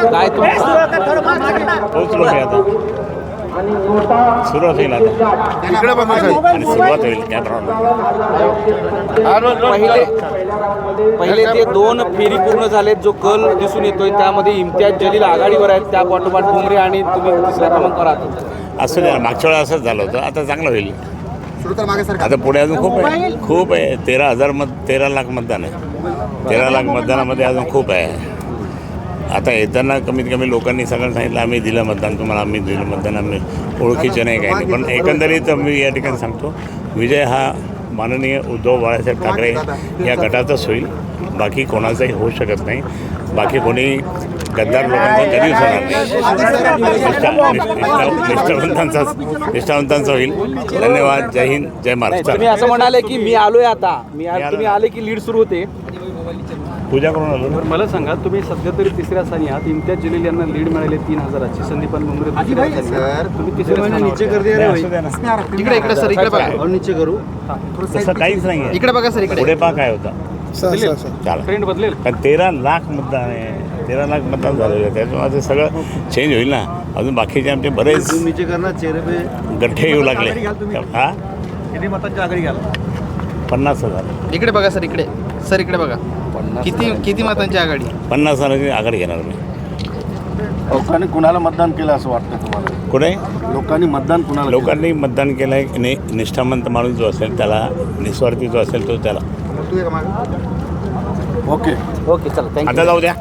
काय तुमचं पोहोचलो मी आता सुरुवात होईल आता इकडे बघा साहेब. आणि सुरुवात होईल कॅमेरा पहिले ते 2 फेरी पूर्ण झालेत. जो कल दिसून येतोय त्यामध्ये इम्तियाज जलील आघाडीवर आहेत, त्या पाठोपाठ बुमरे आणि तुम्ही तिसऱ्या क्रमांकावर आहात. असं नाही, मागच्या वेळा असंच झालं होतं. आता चांगलं होईल. सुरू कर मागे सर. आता पुढे अजून खूप आहे 13 लाख मतदान आहे. 13 लाख मतदानामध्ये अजून खूप आहे. आता येताना कमीत कमी लोकांनी सगळं सांगितलं आम्ही दिलं मतदान तुम्हाला, आम्ही दिलं मतदान, आम्ही ओळखीचे नाही काही नाही. पण एकंदरीत मी या ठिकाणी सांगतो विजय हा माननीय उद्धव बाळासाहेब ठाकरे या गटाचाच होईल. बाकी कोणाचाही होऊ शकत नाही. बाकी कोणी गद्दार लोकांचा कधीच होणार नाही. निष्ठावंतांचा होईल. धन्यवाद. जय हिंद, जय महाराष्ट्र. तुम्ही असं म्हणाले की मी आलोय आता, तुम्ही आले की लीड सुरू होते. पूजा करून आलो. तर मला सांगा, तुम्ही सध्या तरी तिसऱ्या स्थानी आहात. इम्तियाज जलील यांना लीड मिळाले 3000ची. संदीपान मुंगरे दुसऱ्या स्थानी आहेत. तुम्ही तिसऱ्या स्थानावर आहात. इकडे सर, इकडे बघा. नीचे करू. तसं काहीच नाही आहे. इकडे बघा सर, इकडे. पुढे पहा काय होता. चला, ट्रेंड बदलेल. कारण 13 लाख मतदान आहे. 13 लाख मतदान झालेलं आहे. त्याच्यामुळे सगळं चेंज होईल ना. अजून बाकीचे आमचे बरेच नीचे करणार चेहरे पे. गठ्ठे येऊ लागले. हा, किती मतांच्या आघाडी घ्याल? 50,000. इकडे बघा सर, इकडे सर, इकडे बघा. किती मतांची आघाडी? 50,000ची आघाडी घेणार मी. लोकांनी कुणाला मतदान केलं असं वाटतं तुम्हाला? कुठे लोकांनी मतदान कुणाला केलं? लोकांनी मतदान केलं आहे. निष्ठावंत माणूस जो असेल त्याला, निस्वार्थी जो असेल तो त्याला. ओके. ओके, चला, थँक्यू. आता जाऊ द्या.